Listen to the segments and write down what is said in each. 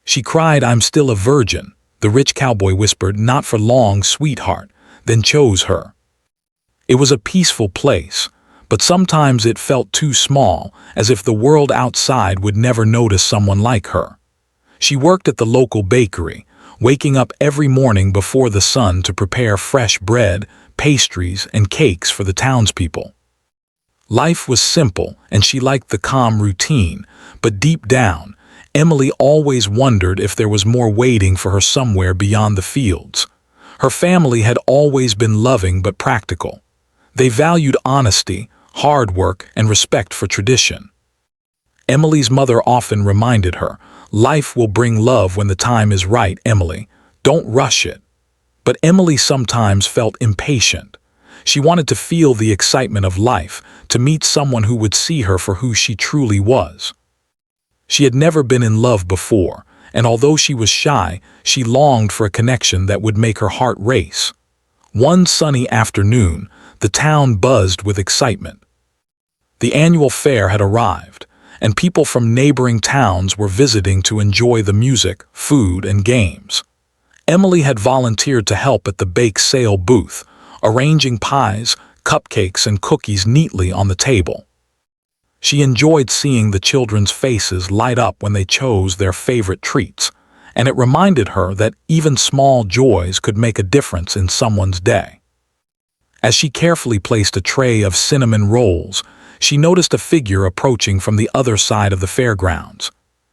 She cried, "I'm still a virgin." The rich cowboy whispered, "Not for long, sweetheart," then chose her. It was a peaceful place, but sometimes it felt too small, as if the world outside would never notice someone like her. She worked at the local bakery, waking up every morning before the sun to prepare fresh bread, pastries, and cakes for the townspeople. Life was simple, and she liked the calm routine, but deep down, Emily always wondered if there was more waiting for her somewhere beyond the fields. Her family had always been loving but practical. They valued honesty, hard work, and respect for tradition. Emily's mother often reminded her, "Life will bring love when the time is right, Emily. Don't rush it." But Emily sometimes felt impatient. She wanted to feel the excitement of life, to meet someone who would see her for who she truly was. She had never been in love before, and although she was shy, she longed for a connection that would make her heart race. One sunny afternoon, the town buzzed with excitement. The annual fair had arrived, and people from neighboring towns were visiting to enjoy the music, food, and games. Emily had volunteered to help at the bake sale booth, arranging pies, cupcakes, and cookies neatly on the table. She enjoyed seeing the children's faces light up when they chose their favorite treats, and it reminded her that even small joys could make a difference in someone's day. As she carefully placed a tray of cinnamon rolls, she noticed a figure approaching from the other side of the fairgrounds.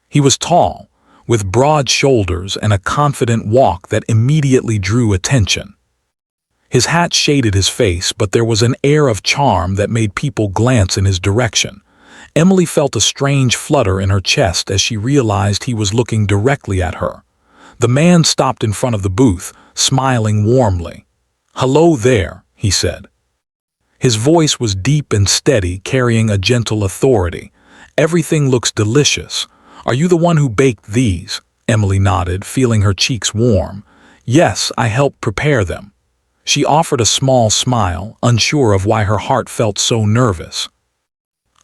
He was tall, with broad shoulders and a confident walk that immediately drew attention. His hat shaded his face, but there was an air of charm that made people glance in his direction. Emily felt a strange flutter in her chest as she realized he was looking directly at her. The man stopped in front of the booth, smiling warmly. "Hello there," he said. His voice was deep and steady, carrying a gentle authority. "Everything looks delicious. Are you the one who baked these?" Emily nodded, feeling her cheeks warm. "Yes, I helped prepare them." She offered a small smile, unsure of why her heart felt so nervous.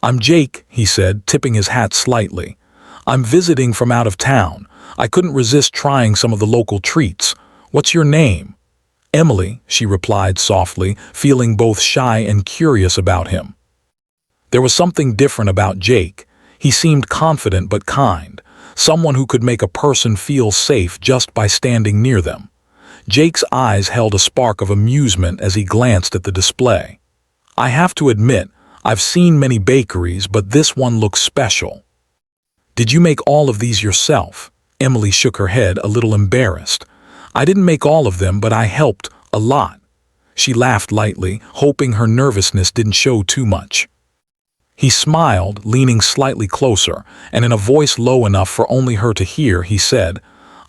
"I'm Jake," he said, tipping his hat slightly. "I'm visiting from out of town. I couldn't resist trying some of the local treats. What's your name?" "Emily," she replied softly, feeling both shy and curious about him. There was something different about Jake. He seemed confident but kind, someone who could make a person feel safe just by standing near them. Jake's eyes held a spark of amusement as he glanced at the display. "I have to admit, I've seen many bakeries, but this one looks special." "Did you make all of these yourself?" Emily shook her head, a little embarrassed. "I didn't make all of them, but I helped a lot." She laughed lightly, hoping her nervousness didn't show too much. He smiled, leaning slightly closer, and in a voice low enough for only her to hear, he said,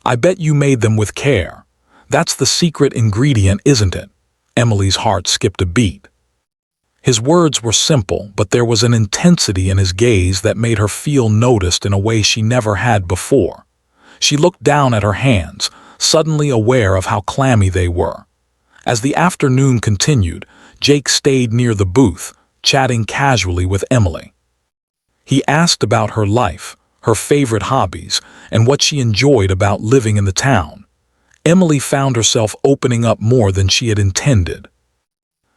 "I bet you made them with care. That's the secret ingredient, isn't it?" Emily's heart skipped a beat. His words were simple, but there was an intensity in his gaze that made her feel noticed in a way she never had before. She looked down at her hands, suddenly aware of how clammy they were. As the afternoon continued, Jake stayed near the booth, chatting casually with Emily. He asked about her life, her favorite hobbies, and what she enjoyed about living in the town. Emily found herself opening up more than she had intended.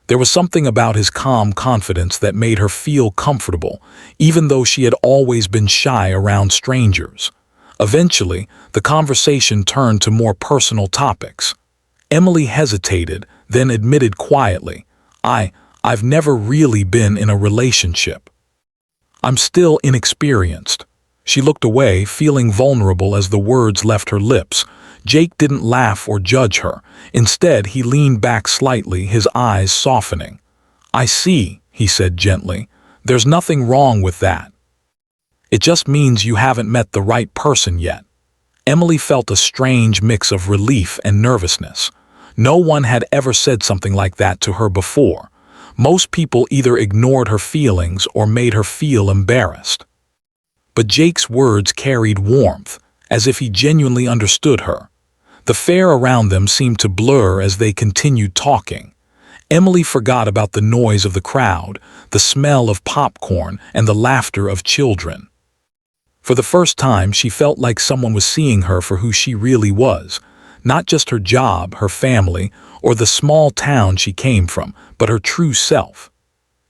There was something about his calm confidence that made her feel comfortable, even though she had always been shy around strangers. Eventually, the conversation turned to more personal topics. Emily hesitated, then admitted quietly, I've never really been in a relationship. I'm still inexperienced." She looked away, feeling vulnerable as the words left her lips. Jake didn't laugh or judge her. Instead, he leaned back slightly, his eyes softening. "I see," he said gently. "There's nothing wrong with that. It just means you haven't met the right person yet." Emily felt a strange mix of relief and nervousness. No one had ever said something like that to her before. Most people either ignored her feelings or made her feel embarrassed. But Jake's words carried warmth, as if he genuinely understood her. The fair around them seemed to blur as they continued talking. Emily forgot about the noise of the crowd, the smell of popcorn, and the laughter of children. For the first time, she felt like someone was seeing her for who she really was, not just her job, her family, or the small town she came from, but her true self.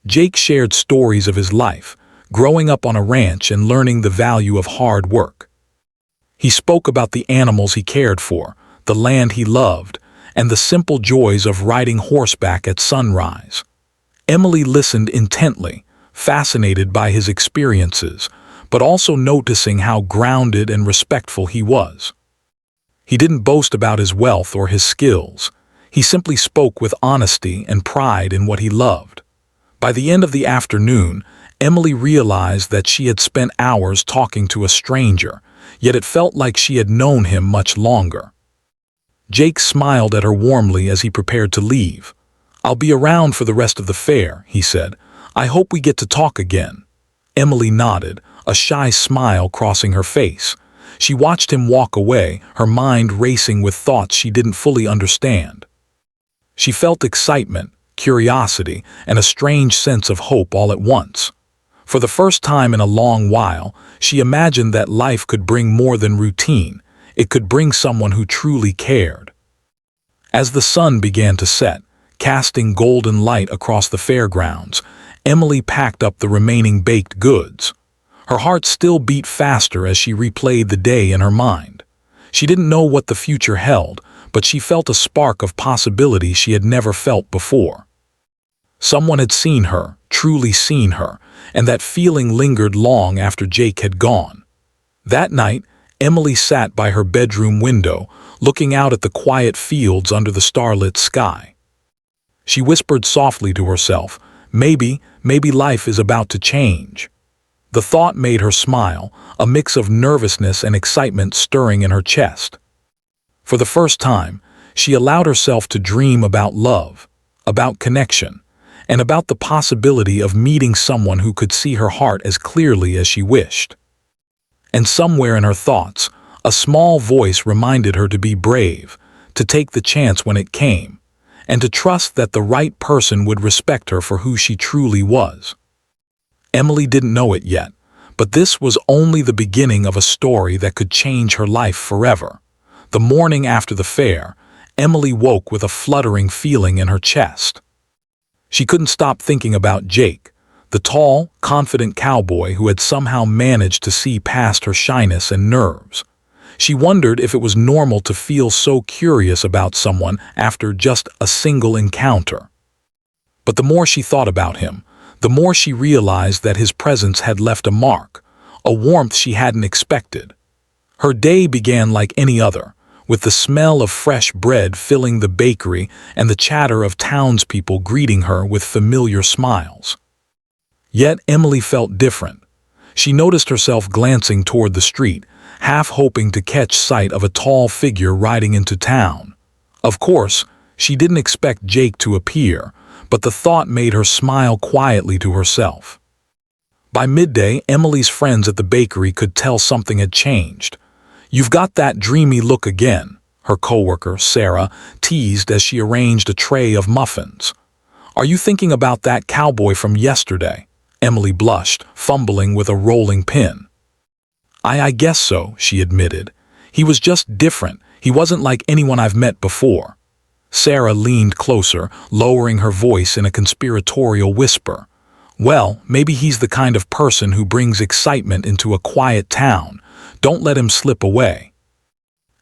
Jake shared stories of his life, growing up on a ranch and learning the value of hard work. He spoke about the animals he cared for, the land he loved, and the simple joys of riding horseback at sunrise. Emily listened intently, fascinated by his experiences, but also noticing how grounded and respectful he was. He didn't boast about his wealth or his skills. He simply spoke with honesty and pride in what he loved. By the end of the afternoon, Emily realized that she had spent hours talking to a stranger, yet it felt like she had known him much longer. Jake smiled at her warmly as he prepared to leave. "I'll be around for the rest of the fair," he said. "I hope we get to talk again." Emily nodded, a shy smile crossing her face. She watched him walk away, her mind racing with thoughts she didn't fully understand. She felt excitement, curiosity, and a strange sense of hope all at once. For the first time in a long while, she imagined that life could bring more than routine. It could bring someone who truly cared. As the sun began to set, casting golden light across the fairgrounds, Emily packed up the remaining baked goods. Her heart still beat faster as she replayed the day in her mind. She didn't know what the future held, but she felt a spark of possibility she had never felt before. Someone had seen her, truly seen her, and that feeling lingered long after Jake had gone. That night, Emily sat by her bedroom window, looking out at the quiet fields under the starlit sky. She whispered softly to herself, maybe life is about to change. The thought made her smile, a mix of nervousness and excitement stirring in her chest. For the first time, she allowed herself to dream about love, about connection, and about the possibility of meeting someone who could see her heart as clearly as she wished. And somewhere in her thoughts, a small voice reminded her to be brave, to take the chance when it came, and to trust that the right person would respect her for who she truly was. Emily didn't know it yet, but this was only the beginning of a story that could change her life forever. The morning after the fair, Emily woke with a fluttering feeling in her chest. She couldn't stop thinking about Jake, the tall, confident cowboy who had somehow managed to see past her shyness and nerves. She wondered if it was normal to feel so curious about someone after just a single encounter. But the more she thought about him, the more she realized that his presence had left a mark, a warmth she hadn't expected. Her day began like any other, with the smell of fresh bread filling the bakery and the chatter of townspeople greeting her with familiar smiles. Yet Emily felt different. She noticed herself glancing toward the street, half hoping to catch sight of a tall figure riding into town. Of course, she didn't expect Jake to appear, but the thought made her smile quietly to herself. By midday, Emily's friends at the bakery could tell something had changed. "You've got that dreamy look again," her coworker, Sarah, teased as she arranged a tray of muffins. "Are you thinking about that cowboy from yesterday?" Emily blushed, fumbling with a rolling pin. I guess so," she admitted. "He was just different. He wasn't like anyone I've met before." Sarah leaned closer, lowering her voice in a conspiratorial whisper. "Well, maybe he's the kind of person who brings excitement into a quiet town. Don't let him slip away."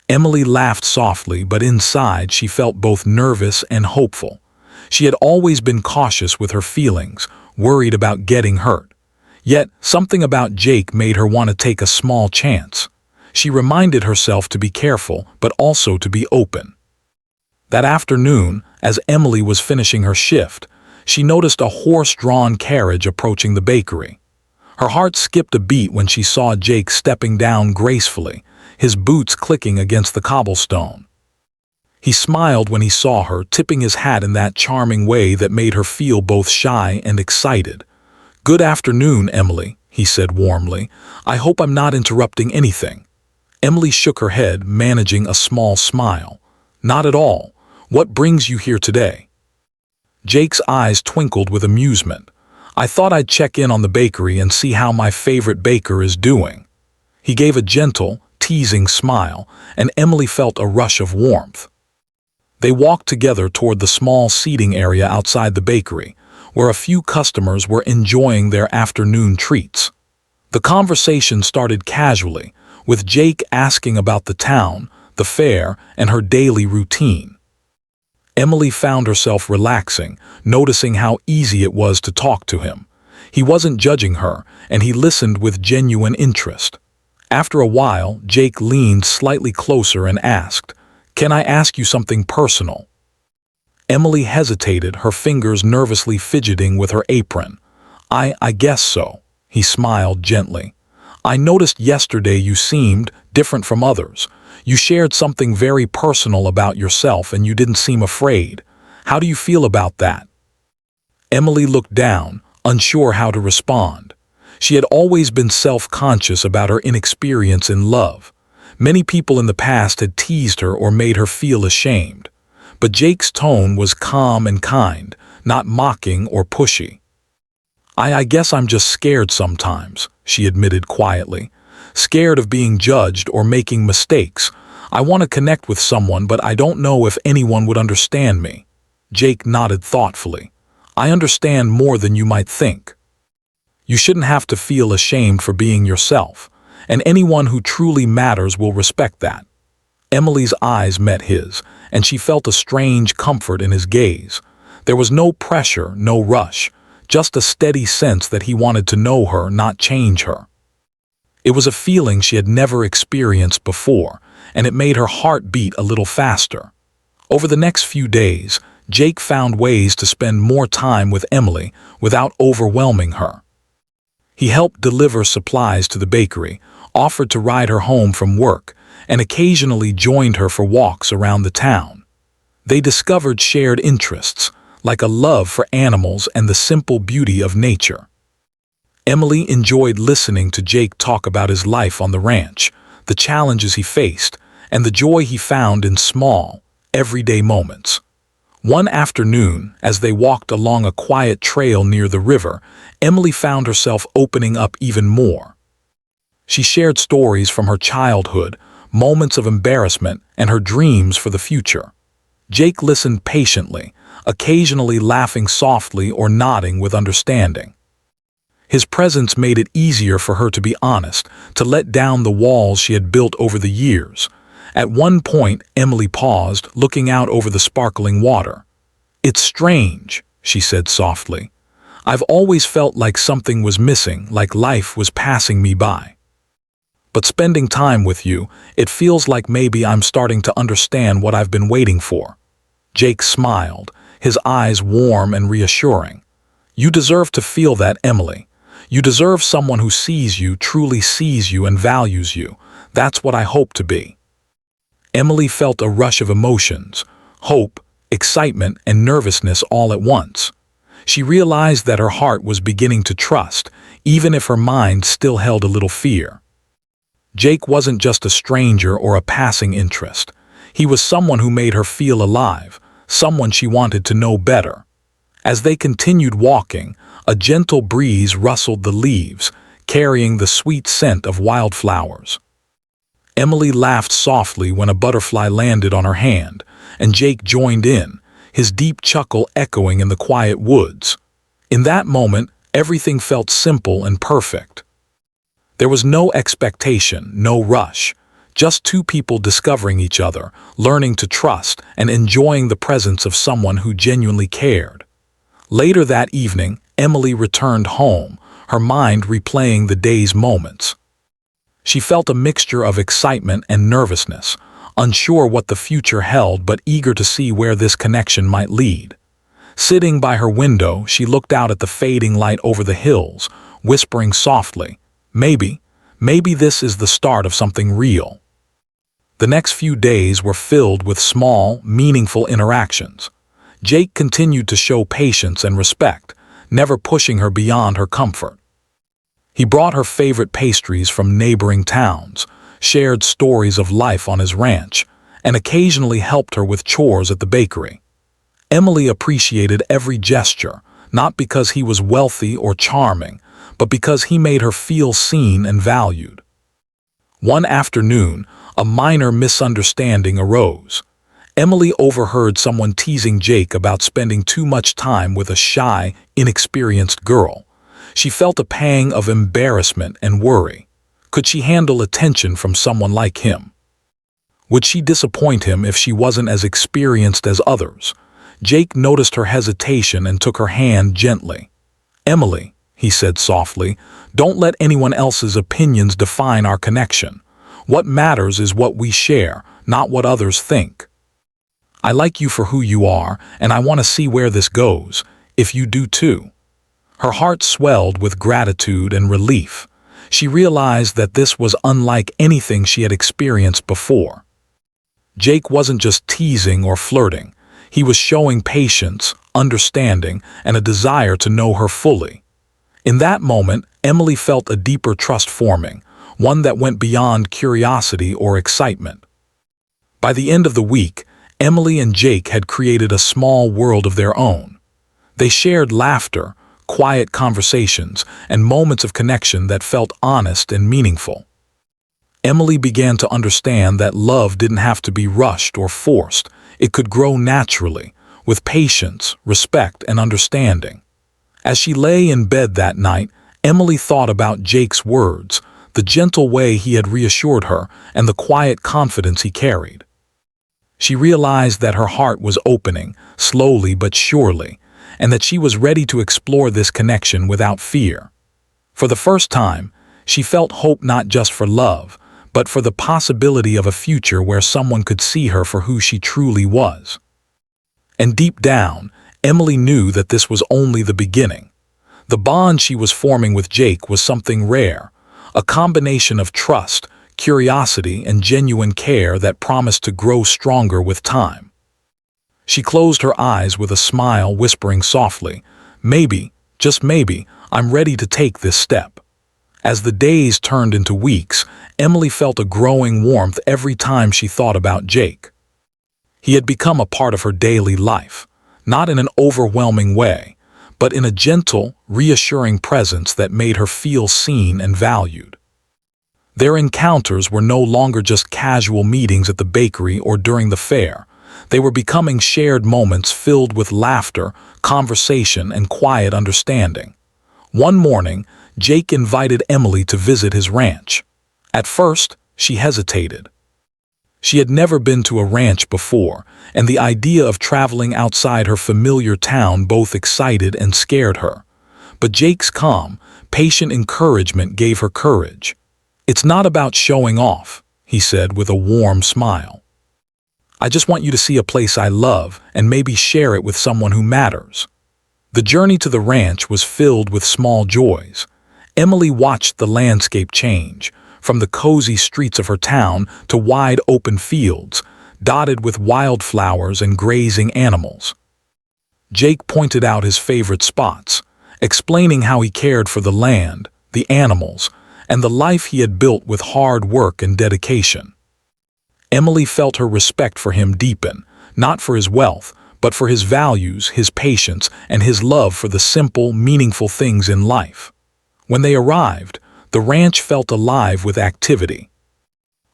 Emily laughed softly, but inside she felt both nervous and hopeful. She had always been cautious with her feelings, worried about getting hurt. Yet, something about Jake made her want to take a small chance. She reminded herself to be careful, but also to be open. That afternoon, as Emily was finishing her shift, she noticed a horse-drawn carriage approaching the bakery. Her heart skipped a beat when she saw Jake stepping down gracefully, his boots clicking against the cobblestone. He smiled when he saw her, tipping his hat in that charming way that made her feel both shy and excited. "Good afternoon, Emily," he said warmly. "I hope I'm not interrupting anything." Emily shook her head, managing a small smile. "Not at all. What brings you here today?" Jake's eyes twinkled with amusement. "I thought I'd check in on the bakery and see how my favorite baker is doing." He gave a gentle, teasing smile, and Emily felt a rush of warmth. They walked together toward the small seating area outside the bakery, where a few customers were enjoying their afternoon treats. The conversation started casually, with Jake asking about the town, the fair, and her daily routine. Emily found herself relaxing, noticing how easy it was to talk to him. He wasn't judging her, and he listened with genuine interest. After a while, Jake leaned slightly closer and asked, "Can I ask you something personal?" Emily hesitated, her fingers nervously fidgeting with her apron. I guess so," he smiled gently. "I noticed yesterday you seemed different from others. You shared something very personal about yourself and you didn't seem afraid. How do you feel about that?" Emily looked down, unsure how to respond. She had always been self-conscious about her inexperience in love. Many people in the past had teased her or made her feel ashamed. But Jake's tone was calm and kind, not mocking or pushy. I guess I'm just scared sometimes," she admitted quietly. "Scared of being judged or making mistakes. I want to connect with someone, but I don't know if anyone would understand me." Jake nodded thoughtfully. "I understand more than you might think. You shouldn't have to feel ashamed for being yourself, and anyone who truly matters will respect that." Emily's eyes met his, and she felt a strange comfort in his gaze. There was no pressure, no rush, just a steady sense that he wanted to know her, not change her. It was a feeling she had never experienced before, and it made her heart beat a little faster. Over the next few days, Jake found ways to spend more time with Emily without overwhelming her. He helped deliver supplies to the bakery, offered to ride her home from work, and occasionally joined her for walks around the town. They discovered shared interests, like a love for animals and the simple beauty of nature. Emily enjoyed listening to Jake talk about his life on the ranch, the challenges he faced, and the joy he found in small, everyday moments. One afternoon, as they walked along a quiet trail near the river, Emily found herself opening up even more. She shared stories from her childhood, moments of embarrassment, and her dreams for the future. Jake listened patiently, occasionally laughing softly or nodding with understanding. His presence made it easier for her to be honest, to let down the walls she had built over the years. At one point, Emily paused, looking out over the sparkling water. "It's strange," she said softly. "I've always felt like something was missing, like life was passing me by. But spending time with you, it feels like maybe I'm starting to understand what I've been waiting for." Jake smiled, his eyes warm and reassuring. "You deserve to feel that, Emily. You deserve someone who sees you, truly sees you and values you. That's what I hope to be." Emily felt a rush of emotions, hope, excitement, and nervousness all at once. She realized that her heart was beginning to trust, even if her mind still held a little fear. Jake wasn't just a stranger or a passing interest. He was someone who made her feel alive, someone she wanted to know better. As they continued walking, a gentle breeze rustled the leaves, carrying the sweet scent of wildflowers. Emily laughed softly when a butterfly landed on her hand, and Jake joined in, his deep chuckle echoing in the quiet woods. In that moment, everything felt simple and perfect. There was no expectation, no rush, just two people discovering each other, learning to trust, and enjoying the presence of someone who genuinely cared. Later that evening, Emily returned home, her mind replaying the day's moments. She felt a mixture of excitement and nervousness, unsure what the future held but eager to see where this connection might lead. Sitting by her window, she looked out at the fading light over the hills, whispering softly, maybe this is the start of something real." The next few days were filled with small, meaningful interactions. Jake continued to show patience and respect, never pushing her beyond her comfort. He brought her favorite pastries from neighboring towns, shared stories of life on his ranch, and occasionally helped her with chores at the bakery. Emily appreciated every gesture, not because he was wealthy or charming, but because he made her feel seen and valued. One afternoon, a minor misunderstanding arose. Emily overheard someone teasing Jake about spending too much time with a shy, inexperienced girl. She felt a pang of embarrassment and worry. Could she handle attention from someone like him? Would she disappoint him if she wasn't as experienced as others? Jake noticed her hesitation and took her hand gently. "Emily," he said softly, "don't let anyone else's opinions define our connection. What matters is what we share, not what others think. I like you for who you are, and I want to see where this goes, if you do too." Her heart swelled with gratitude and relief. She realized that this was unlike anything she had experienced before. Jake wasn't just teasing or flirting. He was showing patience, understanding, and a desire to know her fully. In that moment, Emily felt a deeper trust forming, one that went beyond curiosity or excitement. By the end of the week, Emily and Jake had created a small world of their own. They shared laughter, quiet conversations, and moments of connection that felt honest and meaningful. Emily began to understand that love didn't have to be rushed or forced. It could grow naturally, with patience, respect, and understanding. As she lay in bed that night, Emily thought about Jake's words, the gentle way he had reassured her, and the quiet confidence he carried. She realized that her heart was opening, slowly but surely, and that she was ready to explore this connection without fear. For the first time, she felt hope not just for love, but for the possibility of a future where someone could see her for who she truly was. And deep down, Emily knew that this was only the beginning. The bond she was forming with Jake was something rare, a combination of trust, curiosity, and genuine care that promised to grow stronger with time. She closed her eyes with a smile, whispering softly, "Maybe, just maybe, I'm ready to take this step." As the days turned into weeks, Emily felt a growing warmth every time she thought about Jake. He had become a part of her daily life, not in an overwhelming way, but in a gentle, reassuring presence that made her feel seen and valued. Their encounters were no longer just casual meetings at the bakery or during the fair. They were becoming shared moments filled with laughter, conversation, and quiet understanding. One morning, Jake invited Emily to visit his ranch. At first, she hesitated. She had never been to a ranch before, and the idea of traveling outside her familiar town both excited and scared her. But Jake's calm, patient encouragement gave her courage. "It's not about showing off," he said with a warm smile. "I just want you to see a place I love and maybe share it with someone who matters." The journey to the ranch was filled with small joys. Emily watched the landscape change, from the cozy streets of her town to wide open fields, dotted with wildflowers and grazing animals. Jake pointed out his favorite spots, explaining how he cared for the land, the animals, and the life he had built with hard work and dedication. Emily felt her respect for him deepen, not for his wealth, but for his values, his patience, and his love for the simple, meaningful things in life. When they arrived, the ranch felt alive with activity.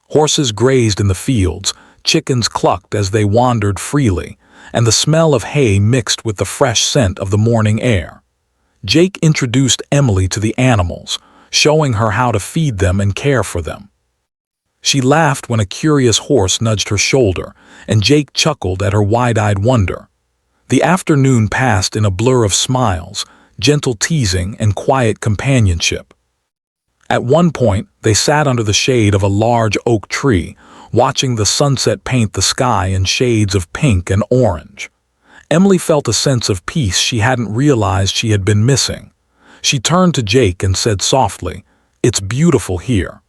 Horses grazed in the fields, chickens clucked as they wandered freely, and the smell of hay mixed with the fresh scent of the morning air. Jake introduced Emily to the animals, showing her how to feed them and care for them. She laughed when a curious horse nudged her shoulder, and Jake chuckled at her wide-eyed wonder. The afternoon passed in a blur of smiles, gentle teasing, and quiet companionship. At one point, they sat under the shade of a large oak tree, watching the sunset paint the sky in shades of pink and orange. Emily felt a sense of peace she hadn't realized she had been missing. She turned to Jake and said softly, "It's beautiful here.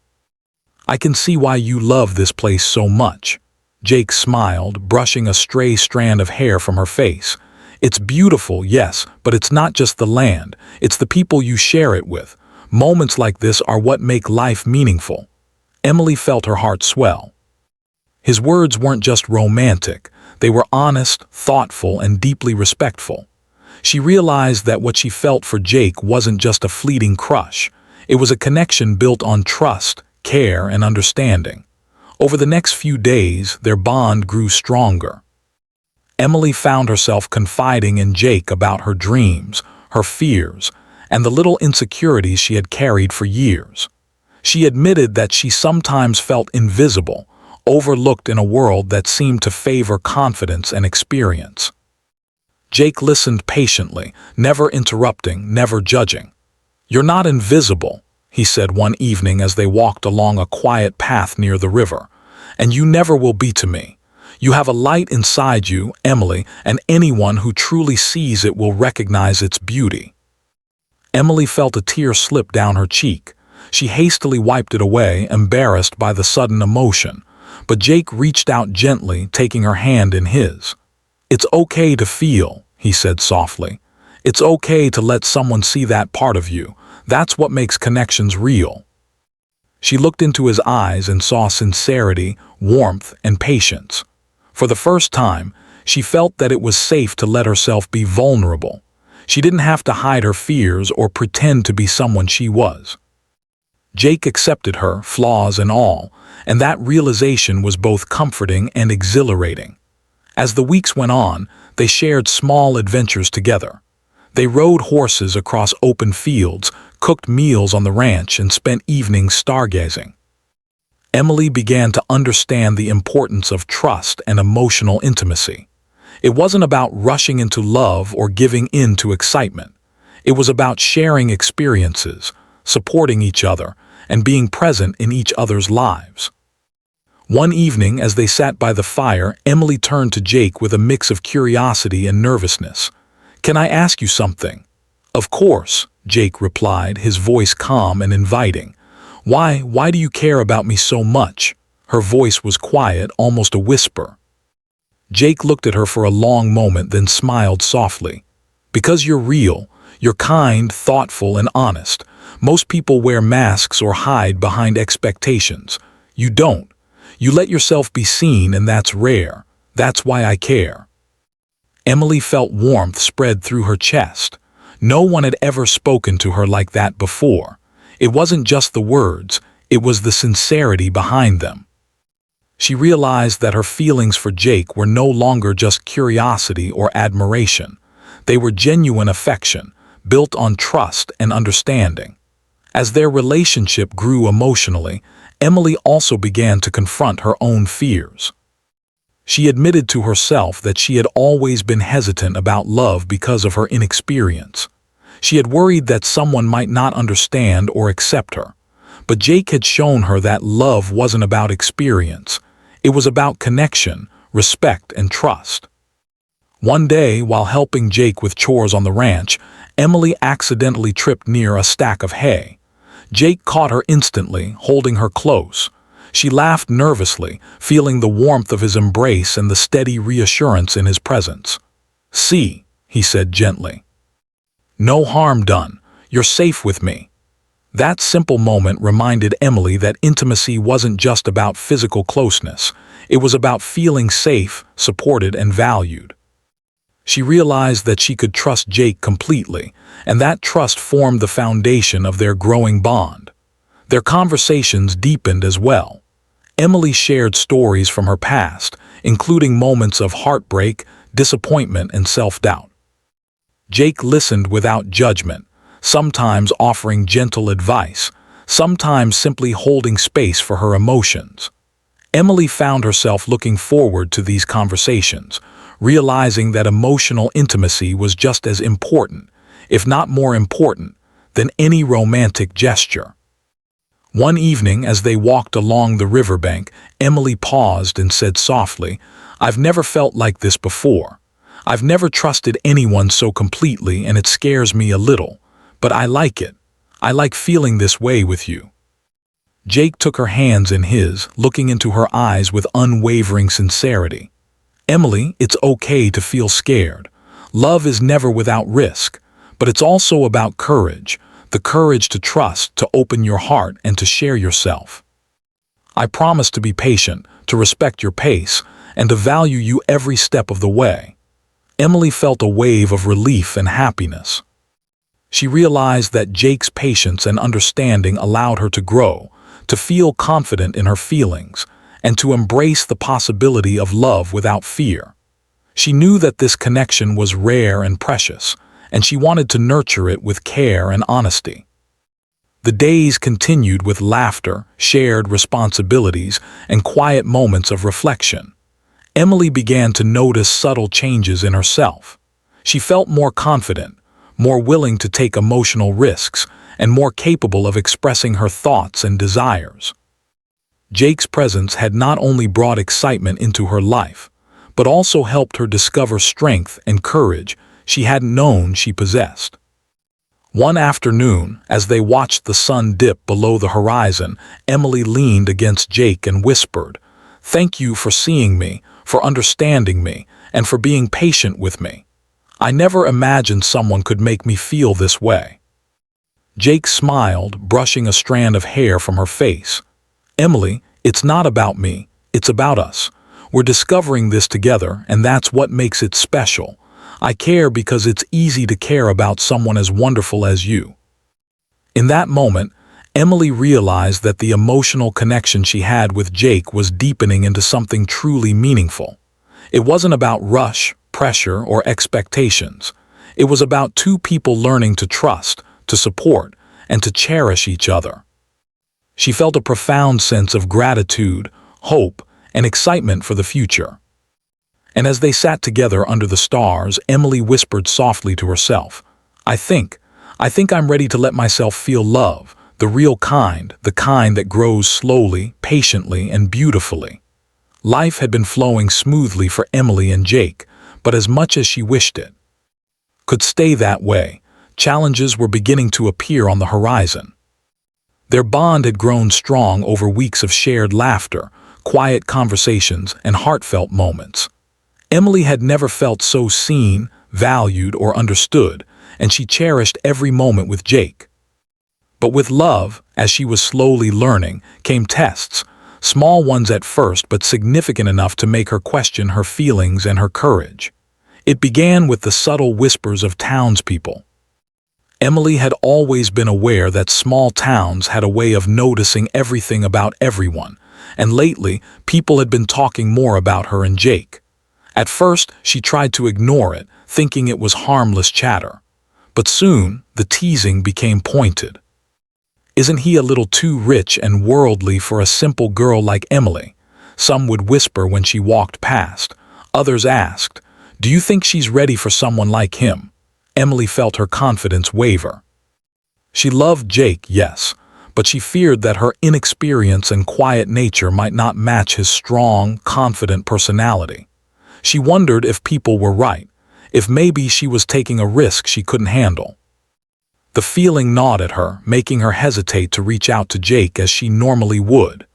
I can see why you love this place so much." Jake smiled, brushing a stray strand of hair from her face. "It's beautiful, yes, but it's not just the land. It's the people you share it with. Moments like this are what make life meaningful." Emily felt her heart swell. His words weren't just romantic. They were honest, thoughtful, and deeply respectful. She realized that what she felt for Jake wasn't just a fleeting crush. It was a connection built on trust, care, and understanding. Over the next few days, their bond grew stronger. Emily found herself confiding in Jake about her dreams, her fears, and the little insecurities she had carried for years. She admitted that she sometimes felt invisible, overlooked in a world that seemed to favor confidence and experience. Jake listened patiently, never interrupting, never judging. "You're not invisible," he said one evening as they walked along a quiet path near the river, "and you never will be to me. You have a light inside you, Emily, and anyone who truly sees it will recognize its beauty." Emily felt a tear slip down her cheek. She hastily wiped it away, embarrassed by the sudden emotion, but Jake reached out gently, taking her hand in his. "It's okay to feel," he said softly. "It's okay to let someone see that part of you. That's what makes connections real." She looked into his eyes and saw sincerity, warmth, and patience. For the first time, she felt that it was safe to let herself be vulnerable. She didn't have to hide her fears or pretend to be someone she was. Jake accepted her, flaws and all, and that realization was both comforting and exhilarating. As the weeks went on, they shared small adventures together. They rode horses across open fields, cooked meals on the ranch, and spent evenings stargazing. Emily began to understand the importance of trust and emotional intimacy. It wasn't about rushing into love or giving in to excitement. It was about sharing experiences, supporting each other, and being present in each other's lives. One evening, as they sat by the fire, Emily turned to Jake with a mix of curiosity and nervousness. "Can I ask you something?" "Of course," Jake replied, his voice calm and inviting. Why do you care about me so much?" Her voice was quiet, almost a whisper. Jake looked at her for a long moment, then smiled softly. "Because you're real. You're kind, thoughtful, and honest. Most people wear masks or hide behind expectations. You don't. You let yourself be seen, and that's rare. That's why I care." Emily felt warmth spread through her chest. No one had ever spoken to her like that before. It wasn't just the words, it was the sincerity behind them. She realized that her feelings for Jake were no longer just curiosity or admiration. They were genuine affection, built on trust and understanding. As their relationship grew emotionally, Emily also began to confront her own fears. She admitted to herself that she had always been hesitant about love because of her inexperience. She had worried that someone might not understand or accept her. But Jake had shown her that love wasn't about experience. It was about connection, respect, and trust. One day, while helping Jake with chores on the ranch, Emily accidentally tripped near a stack of hay. Jake caught her instantly, holding her close. She laughed nervously, feeling the warmth of his embrace and the steady reassurance in his presence. "See," he said gently. "No harm done. You're safe with me." That simple moment reminded Emily that intimacy wasn't just about physical closeness. It was about feeling safe, supported, and valued. She realized that she could trust Jake completely, and that trust formed the foundation of their growing bond. Their conversations deepened as well. Emily shared stories from her past, including moments of heartbreak, disappointment, and self-doubt. Jake listened without judgment, sometimes offering gentle advice, sometimes simply holding space for her emotions. Emily found herself looking forward to these conversations, realizing that emotional intimacy was just as important, if not more important, than any romantic gesture. One evening, as they walked along the riverbank, Emily paused and said softly, "I've never felt like this before. I've never trusted anyone so completely, and it scares me a little. But I like it. I like feeling this way with you." Jake took her hands in his, looking into her eyes with unwavering sincerity. "Emily, it's okay to feel scared. Love is never without risk, but it's also about courage, the courage to trust, to open your heart, and to share yourself. I promise to be patient, to respect your pace, and to value you every step of the way." Emily felt a wave of relief and happiness. She realized that Jake's patience and understanding allowed her to grow, to feel confident in her feelings, and to embrace the possibility of love without fear. She knew that this connection was rare and precious, and she wanted to nurture it with care and honesty. The days continued with laughter, shared responsibilities, and quiet moments of reflection. Emily began to notice subtle changes in herself. She felt more confident, more willing to take emotional risks, and more capable of expressing her thoughts and desires. Jake's presence had not only brought excitement into her life, but also helped her discover strength and courage she hadn't known she possessed. One afternoon, as they watched the sun dip below the horizon, Emily leaned against Jake and whispered, "Thank you for seeing me, for understanding me, and for being patient with me. I never imagined someone could make me feel this way." Jake smiled, brushing a strand of hair from her face. "Emily, it's not about me, it's about us. We're discovering this together, and that's what makes it special. I care because it's easy to care about someone as wonderful as you." In that moment, Emily realized that the emotional connection she had with Jake was deepening into something truly meaningful. It wasn't about rush, pressure, or expectations. It was about two people learning to trust, to support, and to cherish each other. She felt a profound sense of gratitude, hope, and excitement for the future. And as they sat together under the stars, Emily whispered softly to herself, I think I'm ready to let myself feel love, the real kind, the kind that grows slowly, patiently, and beautifully." Life had been flowing smoothly for Emily and Jake, but as much as she wished it could stay that way, challenges were beginning to appear on the horizon. Their bond had grown strong over weeks of shared laughter, quiet conversations, and heartfelt moments. Emily had never felt so seen, valued, or understood, and she cherished every moment with Jake. But with love, as she was slowly learning, came tests, small ones at first but significant enough to make her question her feelings and her courage. It began with the subtle whispers of townspeople. Emily had always been aware that small towns had a way of noticing everything about everyone, and lately people had been talking more about her and Jake. At first, she tried to ignore it, thinking it was harmless chatter. But soon, the teasing became pointed. "Isn't he a little too rich and worldly for a simple girl like Emily?" Some would whisper when she walked past. Others asked, "Do you think she's ready for someone like him?" Emily felt her confidence waver. She loved Jake, yes, but she feared that her inexperience and quiet nature might not match his strong, confident personality. She wondered if people were right, if maybe she was taking a risk she couldn't handle. The feeling gnawed at her, making her hesitate to reach out to Jake as she normally would.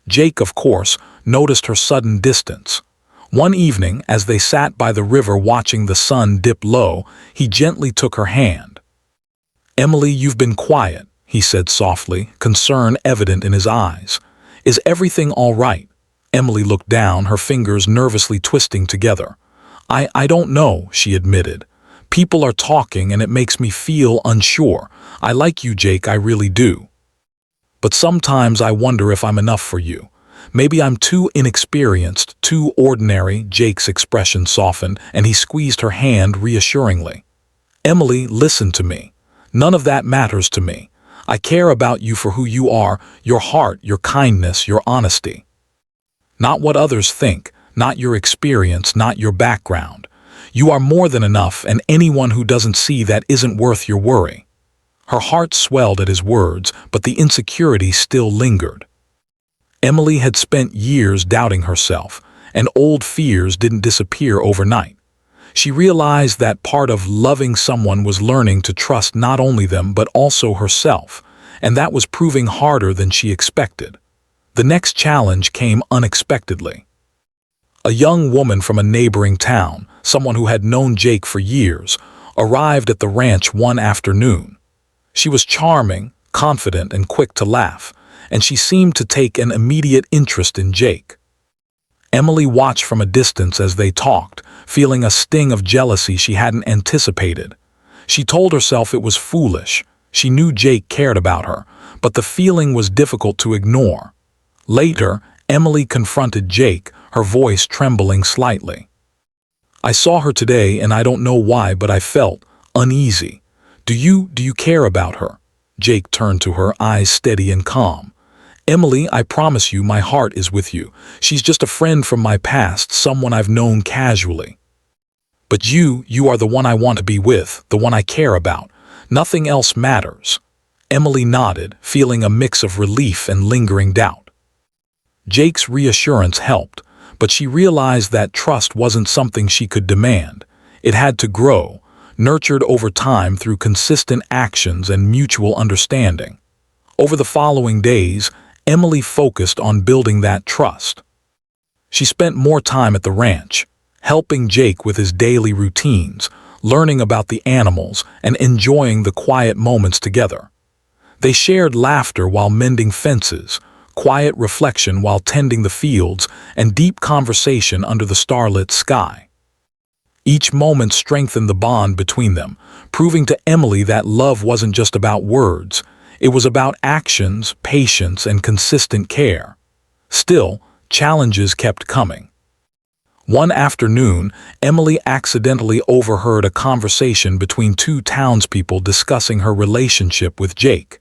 Jake, of course, noticed her sudden distance. One evening, as they sat by the river watching the sun dip low, he gently took her hand. "Emily, you've been quiet," he said softly, concern evident in his eyes. "Is everything all right?" Emily looked down, her fingers nervously twisting together. I don't know," she admitted. "People are talking and it makes me feel unsure. I like you, Jake, I really do. But sometimes I wonder if I'm enough for you. Maybe I'm too inexperienced, too ordinary." Jake's expression softened, and he squeezed her hand reassuringly. "Emily, listen to me. None of that matters to me. I care about you for who you are, your heart, your kindness, your honesty. Not what others think, not your experience, not your background. You are more than enough, and anyone who doesn't see that isn't worth your worry." Her heart swelled at his words, but the insecurity still lingered. Emily had spent years doubting herself, and old fears didn't disappear overnight. She realized that part of loving someone was learning to trust not only them but also herself, and that was proving harder than she expected. The next challenge came unexpectedly. A young woman from a neighboring town, someone who had known Jake for years, arrived at the ranch one afternoon. She was charming, confident, and quick to laugh, and she seemed to take an immediate interest in Jake. Emily watched from a distance as they talked, feeling a sting of jealousy she hadn't anticipated. She told herself it was foolish. She knew Jake cared about her, but the feeling was difficult to ignore. Later, Emily confronted Jake, her voice trembling slightly. "I saw her today and I don't know why, but I felt uneasy. Do you care about her?" Jake turned to her, eyes steady and calm. "Emily, I promise you my heart is with you. She's just a friend from my past, someone I've known casually. But you are the one I want to be with, the one I care about. Nothing else matters." Emily nodded, feeling a mix of relief and lingering doubt. Jake's reassurance helped, but she realized that trust wasn't something she could demand. It had to grow, nurtured over time through consistent actions and mutual understanding. Over the following days, Emily focused on building that trust. She spent more time at the ranch, helping Jake with his daily routines, learning about the animals, and enjoying the quiet moments together. They shared laughter while mending fences, quiet reflection while tending the fields, and deep conversation under the starlit sky. Each moment strengthened the bond between them, proving to Emily that love wasn't just about words. It was about actions, patience, and consistent care. Still, challenges kept coming. One afternoon, Emily accidentally overheard a conversation between two townspeople discussing her relationship with Jake.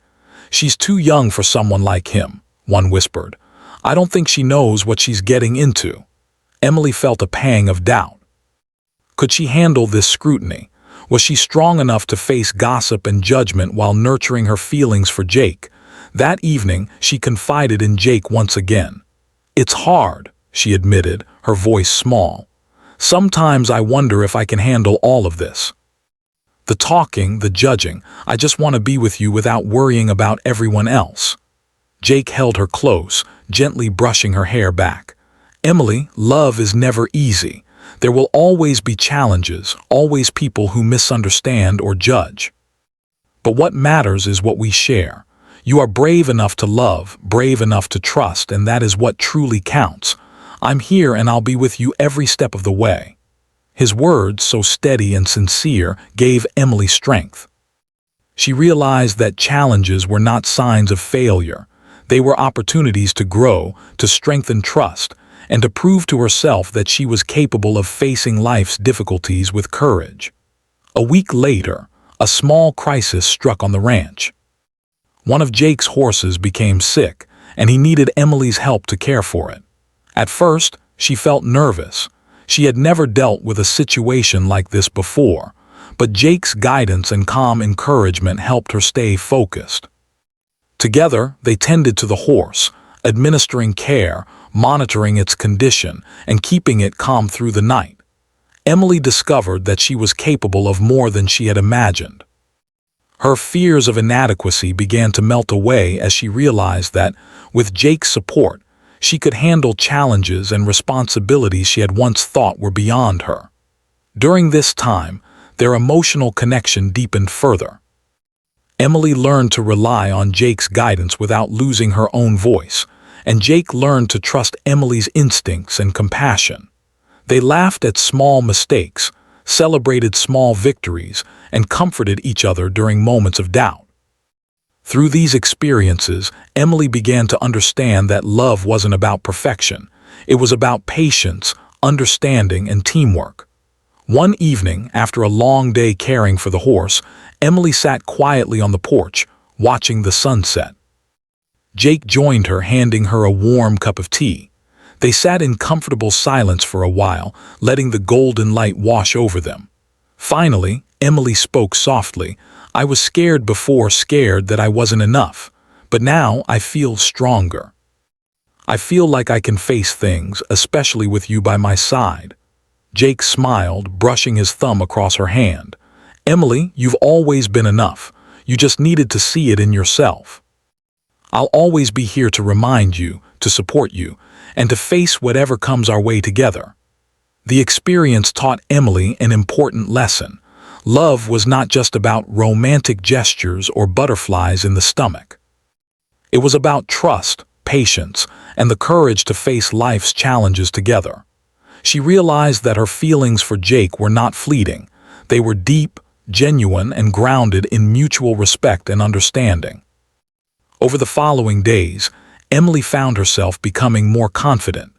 "She's too young for someone like him," one whispered. "I don't think she knows what she's getting into." Emily felt a pang of doubt. Could she handle this scrutiny? Was she strong enough to face gossip and judgment while nurturing her feelings for Jake? That evening, she confided in Jake once again. "It's hard," she admitted, her voice small. "Sometimes I wonder if I can handle all of this. The talking, the judging, I just want to be with you without worrying about everyone else." Jake held her close, gently brushing her hair back. "Emily, love is never easy. There will always be challenges, always people who misunderstand or judge. But what matters is what we share. You are brave enough to love, brave enough to trust, and that is what truly counts. I'm here and I'll be with you every step of the way." His words, so steady and sincere, gave Emily strength. She realized that challenges were not signs of failure. They were opportunities to grow, to strengthen trust, and to prove to herself that she was capable of facing life's difficulties with courage. A week later, a small crisis struck on the ranch. One of Jake's horses became sick, and he needed Emily's help to care for it. At first, she felt nervous. She had never dealt with a situation like this before, but Jake's guidance and calm encouragement helped her stay focused. Together, they tended to the horse, administering care, monitoring its condition, and keeping it calm through the night. Emily discovered that she was capable of more than she had imagined. Her fears of inadequacy began to melt away as she realized that, with Jake's support, she could handle challenges and responsibilities she had once thought were beyond her. During this time, their emotional connection deepened further. Emily learned to rely on Jake's guidance without losing her own voice, and Jake learned to trust Emily's instincts and compassion. They laughed at small mistakes, celebrated small victories, and comforted each other during moments of doubt. Through these experiences, Emily began to understand that love wasn't about perfection. It was about patience, understanding, and teamwork. One evening, after a long day caring for the horse, Emily sat quietly on the porch, watching the sunset. Jake joined her, handing her a warm cup of tea. They sat in comfortable silence for a while, letting the golden light wash over them. Finally, Emily spoke softly. "I was scared before, scared that I wasn't enough, but now I feel stronger. I feel like I can face things, especially with you by my side." Jake smiled, brushing his thumb across her hand. "Emily, you've always been enough. You just needed to see it in yourself. I'll always be here to remind you, to support you, and to face whatever comes our way together." The experience taught Emily an important lesson. Love was not just about romantic gestures or butterflies in the stomach. It was about trust, patience, and the courage to face life's challenges together. She realized that her feelings for Jake were not fleeting. They were deep, genuine, and grounded in mutual respect and understanding. Over the following days, Emily found herself becoming more confident.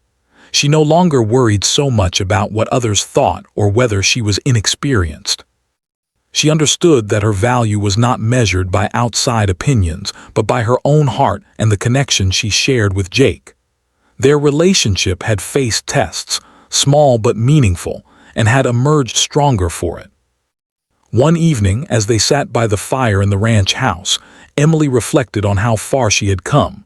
She no longer worried so much about what others thought or whether she was inexperienced. She understood that her value was not measured by outside opinions, but by her own heart and the connection she shared with Jake. Their relationship had faced tests, small but meaningful, and had emerged stronger for it. One evening, as they sat by the fire in the ranch house, Emily reflected on how far she had come.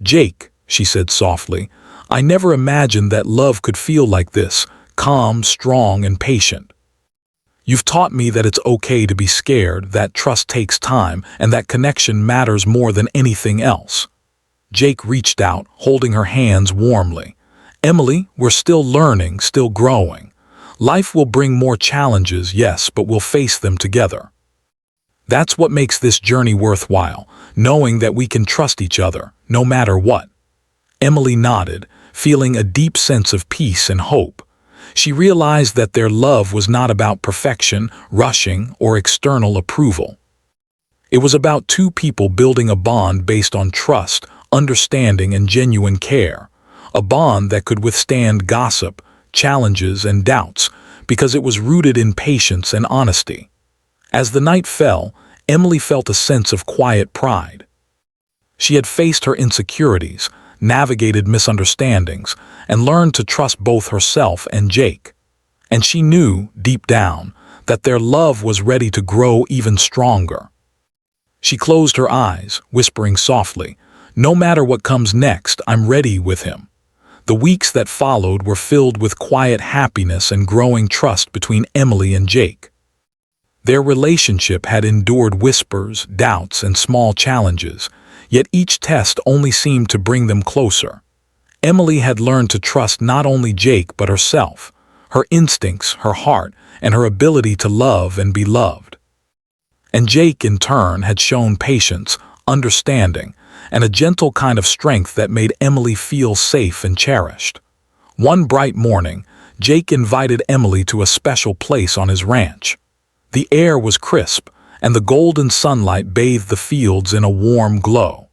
"Jake," she said softly, "I never imagined that love could feel like this, calm, strong, and patient. You've taught me that it's okay to be scared, that trust takes time, and that connection matters more than anything else." Jake reached out, holding her hands warmly. "Emily, we're still learning, still growing. Life will bring more challenges, yes, but we'll face them together. That's what makes this journey worthwhile, knowing that we can trust each other, no matter what." Emily nodded, feeling a deep sense of peace and hope. She realized that their love was not about perfection, rushing, or external approval. It was about two people building a bond based on trust, understanding, and genuine care. A bond that could withstand gossip, challenges, and doubts, because it was rooted in patience and honesty. As the night fell, Emily felt a sense of quiet pride. She had faced her insecurities, navigated misunderstandings, and learned to trust both herself and Jake. And she knew, deep down, that their love was ready to grow even stronger. She closed her eyes, whispering softly, "No matter what comes next, I'm ready with him." The weeks that followed were filled with quiet happiness and growing trust between Emily and Jake. Their relationship had endured whispers, doubts, and small challenges, yet each test only seemed to bring them closer. Emily had learned to trust not only Jake but herself, her instincts, her heart, and her ability to love and be loved. And Jake, in turn, had shown patience, understanding, and a gentle kind of strength that made Emily feel safe and cherished. One bright morning, Jake invited Emily to a special place on his ranch. The air was crisp, and the golden sunlight bathed the fields in a warm glow.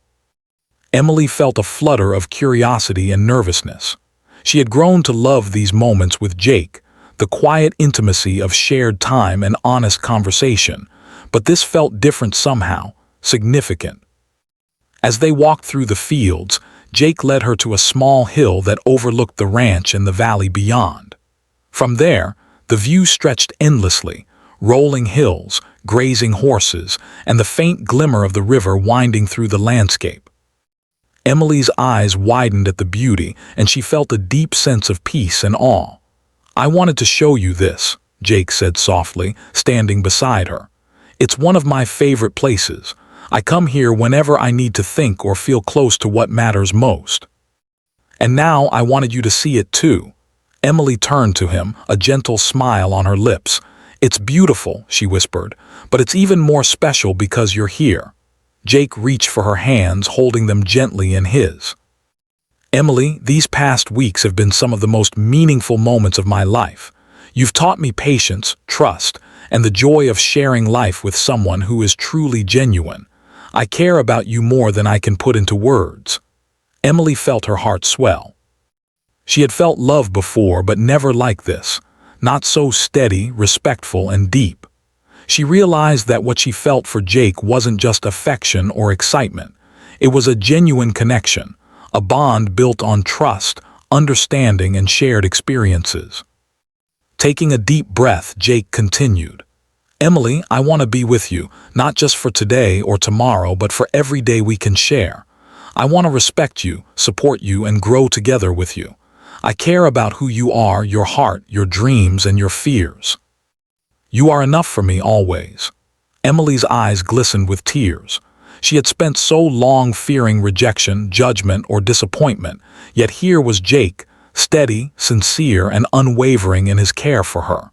Emily felt a flutter of curiosity and nervousness. She had grown to love these moments with Jake, the quiet intimacy of shared time and honest conversation, but this felt different somehow, significant. As they walked through the fields, Jake led her to a small hill that overlooked the ranch and the valley beyond. From there, the view stretched endlessly, rolling hills, grazing horses, and the faint glimmer of the river winding through the landscape. Emily's eyes widened at the beauty, and she felt a deep sense of peace and awe. "I wanted to show you this," Jake said softly, standing beside her. "It's one of my favorite places. I come here whenever I need to think or feel close to what matters most. And now I wanted you to see it too." Emily turned to him, a gentle smile on her lips. "It's beautiful," she whispered, "but it's even more special because you're here." Jake reached for her hands, holding them gently in his. "Emily, these past weeks have been some of the most meaningful moments of my life. You've taught me patience, trust, and the joy of sharing life with someone who is truly genuine. I care about you more than I can put into words." Emily felt her heart swell. She had felt love before, but never like this. Not so steady, respectful, and deep. She realized that what she felt for Jake wasn't just affection or excitement. It was a genuine connection, a bond built on trust, understanding, and shared experiences. Taking a deep breath, Jake continued, "Emily, I want to be with you, not just for today or tomorrow, but for every day we can share. I want to respect you, support you, and grow together with you. I care about who you are, your heart, your dreams, and your fears. You are enough for me always." Emily's eyes glistened with tears. She had spent so long fearing rejection, judgment, or disappointment, yet here was Jake, steady, sincere, and unwavering in his care for her.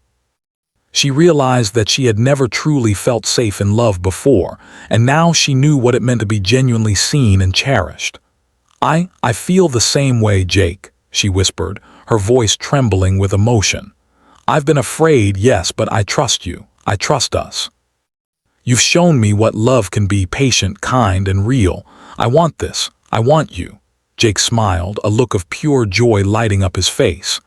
She realized that she had never truly felt safe in love before, and now she knew what it meant to be genuinely seen and cherished. I feel the same way, Jake," she whispered, her voice trembling with emotion. "I've been afraid, yes, but I trust you. I trust us." You've shown me what love can be: patient, kind, and real. I want this. I want you." Jake smiled, a look of pure joy lighting up his face.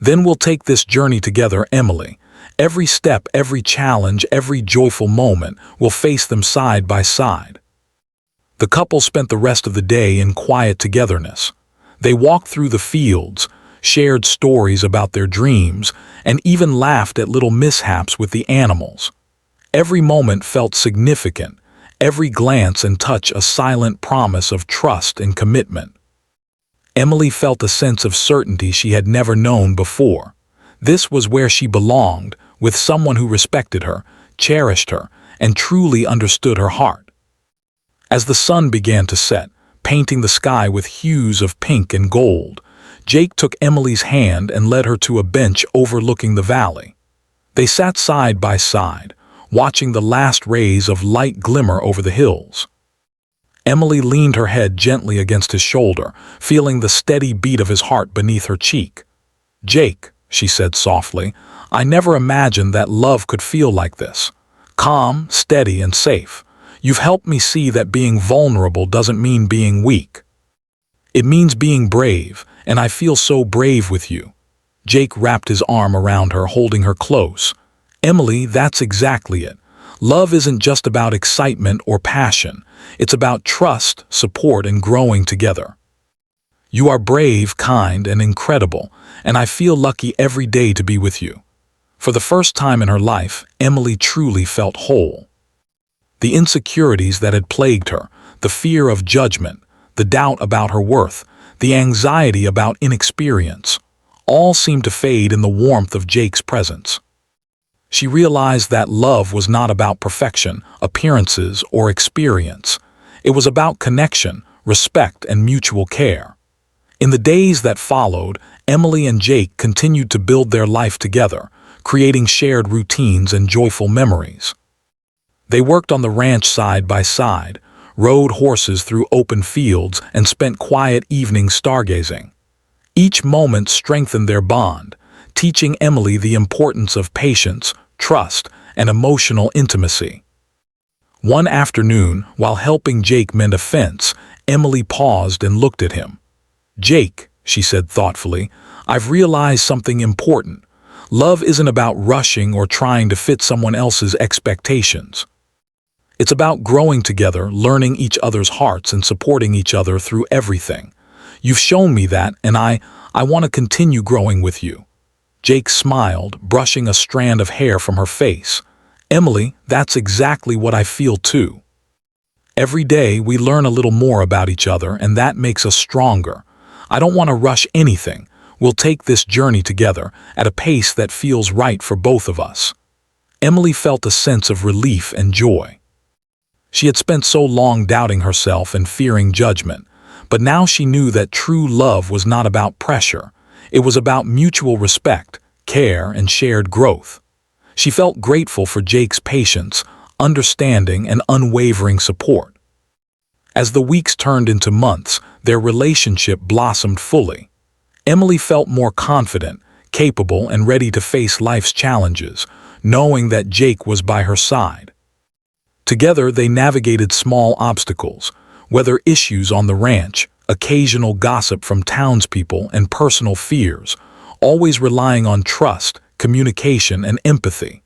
"Then we'll take this journey together, Emily. Every step, every challenge, every joyful moment, we'll face them side by side." The couple spent the rest of the day in quiet togetherness. They walked through the fields, shared stories about their dreams, and even laughed at little mishaps with the animals. Every moment felt significant, every glance and touch a silent promise of trust and commitment. Emily felt a sense of certainty she had never known before. This was where she belonged, with someone who respected her, cherished her, and truly understood her heart. As the sun began to set, painting the sky with hues of pink and gold, Jake took Emily's hand and led her to a bench overlooking the valley. They sat side by side, watching the last rays of light glimmer over the hills. Emily leaned her head gently against his shoulder, feeling the steady beat of his heart beneath her cheek. "Jake," she said softly, "I never imagined that love could feel like this. Calm, steady, and safe. You've helped me see that being vulnerable doesn't mean being weak. It means being brave, and I feel so brave with you." Jake wrapped his arm around her, holding her close. "Emily, that's exactly it. Love isn't just about excitement or passion. It's about trust, support, and growing together. You are brave, kind, and incredible, and I feel lucky every day to be with you." For the first time in her life, Emily truly felt whole. The insecurities that had plagued her, the fear of judgment, the doubt about her worth, the anxiety about inexperience, all seemed to fade in the warmth of Jake's presence. She realized that love was not about perfection, appearances, or experience. It was about connection, respect, and mutual care. In the days that followed, Emily and Jake continued to build their life together, creating shared routines and joyful memories. They worked on the ranch side by side, rode horses through open fields, and spent quiet evenings stargazing. Each moment strengthened their bond, teaching Emily the importance of patience, trust, and emotional intimacy. One afternoon, while helping Jake mend a fence, Emily paused and looked at him. "Jake," she said thoughtfully, "I've realized something important. Love isn't about rushing or trying to fit someone else's expectations. It's about growing together, learning each other's hearts, and supporting each other through everything. You've shown me that, and I want to continue growing with you." Jake smiled, brushing a strand of hair from her face. "Emily, that's exactly what I feel too. Every day we learn a little more about each other, and that makes us stronger. I don't want to rush anything. We'll take this journey together, at a pace that feels right for both of us." Emily felt a sense of relief and joy. She had spent so long doubting herself and fearing judgment, but now she knew that true love was not about pressure. It was about mutual respect, care, and shared growth. She felt grateful for Jake's patience, understanding, and unwavering support. As the weeks turned into months, their relationship blossomed fully. Emily felt more confident, capable, and ready to face life's challenges, knowing that Jake was by her side. Together they navigated small obstacles, whether issues on the ranch, occasional gossip from townspeople, and personal fears, always relying on trust, communication, and empathy.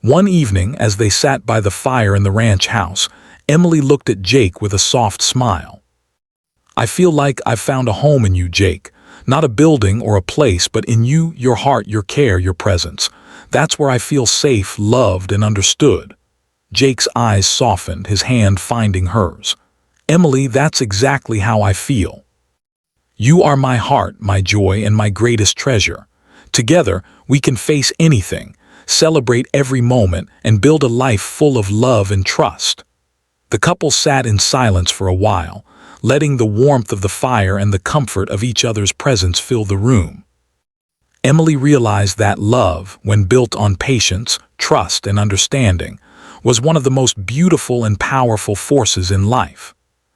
One evening, as they sat by the fire in the ranch house, Emily looked at Jake with a soft smile. "I feel like I've found a home in you, Jake. Not a building or a place, but in you, your heart, your care, your presence. That's where I feel safe, loved, and understood." Jake's eyes softened, his hand finding hers. "Emily, that's exactly how I feel. You are my heart, my joy, and my greatest treasure. Together, we can face anything, celebrate every moment, and build a life full of love and trust." The couple sat in silence for a while, letting the warmth of the fire and the comfort of each other's presence fill the room. Emily realized that love, when built on patience, trust, and understanding, was one of the most beautiful and powerful forces in life.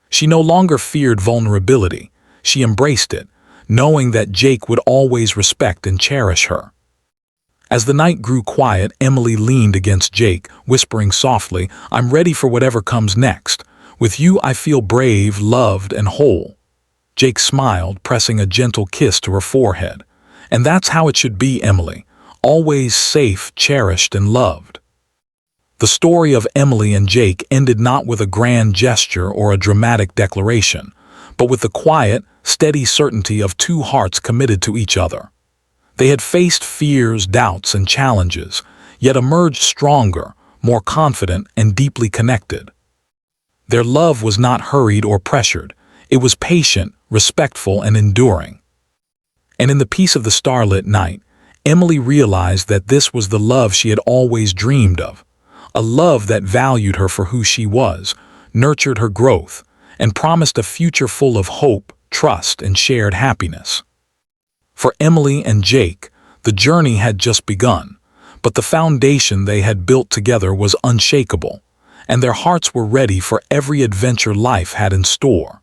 She no longer feared vulnerability. She embraced it, knowing that Jake would always respect and cherish her. As the night grew quiet, Emily leaned against Jake, whispering softly, "I'm ready for whatever comes next. With you, I feel brave, loved, and whole." Jake smiled, pressing a gentle kiss to her forehead. "And that's how it should be, Emily. Always safe, cherished, and loved." The story of Emily and Jake ended not with a grand gesture or a dramatic declaration, but with the quiet, steady certainty of two hearts committed to each other. They had faced fears, doubts, and challenges, yet emerged stronger, more confident, and deeply connected. Their love was not hurried or pressured. It was patient, respectful, and enduring. And in the peace of the starlit night, Emily realized that this was the love she had always dreamed of, a love that valued her for who she was, nurtured her growth, and promised a future full of hope, trust, and shared happiness. For Emily and Jake, the journey had just begun, but the foundation they had built together was unshakable, and their hearts were ready for every adventure life had in store.